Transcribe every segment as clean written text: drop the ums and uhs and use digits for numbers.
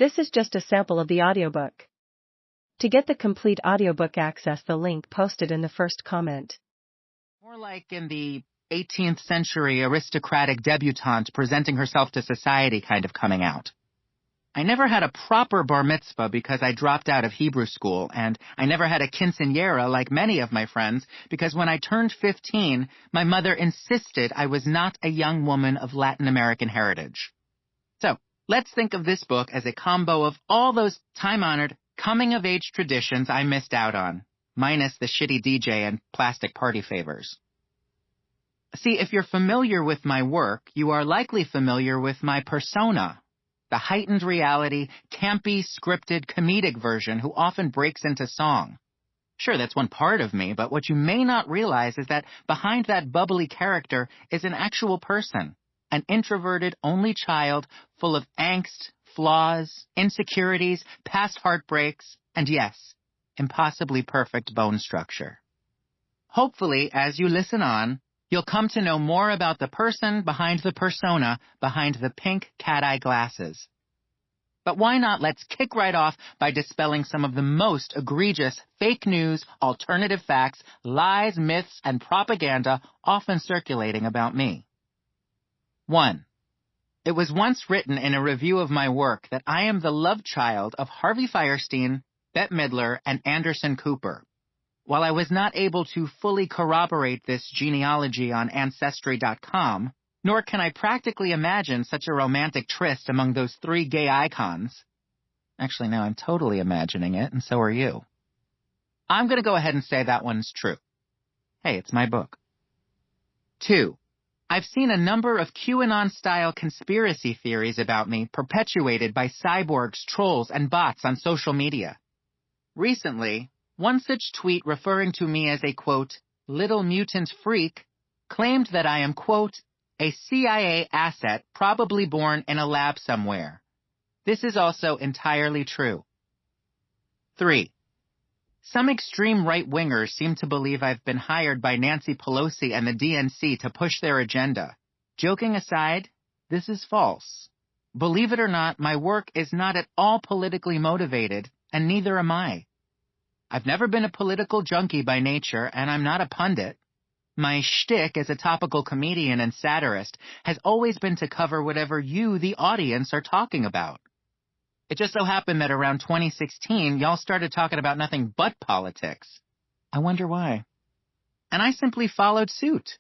This is just a sample of the audiobook. To get the complete audiobook, access the link posted in the first comment. More like in the 18th century aristocratic debutante presenting herself to society kind of coming out. I never had a proper bar mitzvah because I dropped out of Hebrew school, and I never had a quinceañera like many of my friends because when I turned 15, my mother insisted I was not a young woman of Latin American heritage. So, let's think of this book as a combo of all those time-honored, coming-of-age traditions I missed out on, minus the shitty DJ and plastic party favors. See, if you're familiar with my work, you are likely familiar with my persona, the heightened reality, campy, scripted, comedic version who often breaks into song. Sure, that's one part of me, but what you may not realize is that behind that bubbly character is an actual person, an introverted, only child full of angst, flaws, insecurities, past heartbreaks, and yes, impossibly perfect bone structure. Hopefully, as you listen on, you'll come to know more about the person behind the persona behind the pink cat-eye glasses. But why not let's kick right off by dispelling some of the most egregious fake news, alternative facts, lies, myths, and propaganda often circulating about me. 1. It was once written in a review of my work that I am the love child of Harvey Fierstein, Bette Midler, and Anderson Cooper. While I was not able to fully corroborate this genealogy on Ancestry.com, nor can I practically imagine such a romantic tryst among those three gay icons. Actually, now I'm totally imagining it, and so are you. I'm going to go ahead and say that one's true. Hey, it's my book. 2. I've seen a number of QAnon-style conspiracy theories about me perpetuated by cyborgs, trolls, and bots on social media. Recently, one such tweet referring to me as a, quote, little mutant freak claimed that I am, quote, a CIA asset probably born in a lab somewhere. This is also entirely true. 3. Some extreme right-wingers seem to believe I've been hired by Nancy Pelosi and the DNC to push their agenda. Joking aside, this is false. Believe it or not, my work is not at all politically motivated, and neither am I. I've never been a political junkie by nature, and I'm not a pundit. My shtick as a topical comedian and satirist has always been to cover whatever you, the audience, are talking about. It just so happened that around 2016, y'all started talking about nothing but politics. I wonder why. And I simply followed suit.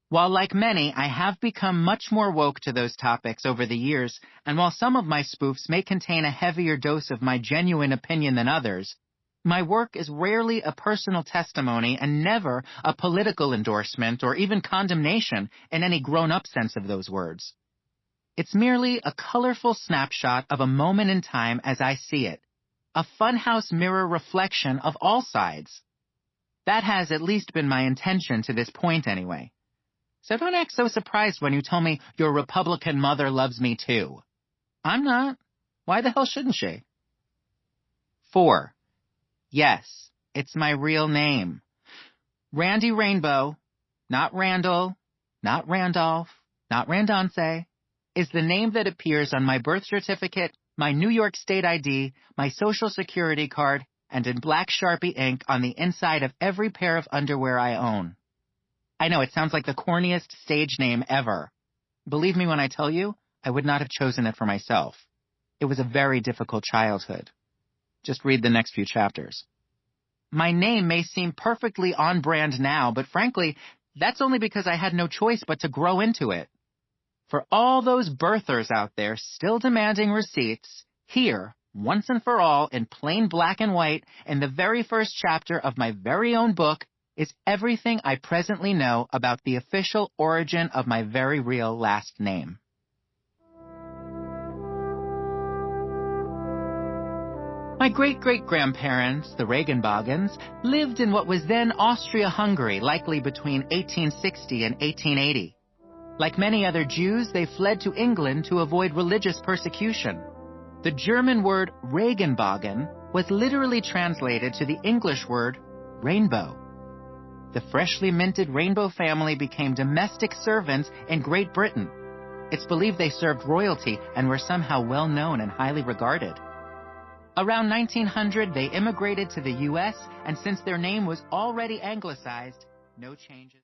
While like many, I have become much more woke to those topics over the years, and while some of my spoofs may contain a heavier dose of my genuine opinion than others, my work is rarely a personal testimony and never a political endorsement or even condemnation in any grown-up sense of those words. It's merely a colorful snapshot of a moment in time as I see it, a funhouse mirror reflection of all sides. That has at least been my intention to this point anyway. So don't act so surprised when you tell me your Republican mother loves me too. I'm not. Why the hell shouldn't she? 4. Yes, it's my real name. Randy Rainbow, not Randall, not Randolph, not Randonce, is the name that appears on my birth certificate, my New York State ID, my Social Security card, and in black Sharpie ink on the inside of every pair of underwear I own. I know it sounds like the corniest stage name ever. Believe me when I tell you, I would not have chosen it for myself. It was a very difficult childhood. Just read the next few chapters. My name may seem perfectly on brand now, but frankly, that's only because I had no choice but to grow into it. For all those birthers out there still demanding receipts, here, once and for all, in plain black and white, in the very first chapter of my very own book, is everything I presently know about the official origin of my very real last name. My great-great-grandparents, the Regenbogens, lived in what was then Austria-Hungary, likely between 1860 and 1880. Like many other Jews, they fled to England to avoid religious persecution. The German word Regenbogen was literally translated to the English word rainbow. The freshly minted Rainbow family became domestic servants in Great Britain. It's believed they served royalty and were somehow well known and highly regarded. Around 1900, they immigrated to the U.S., and since their name was already anglicized, no changes.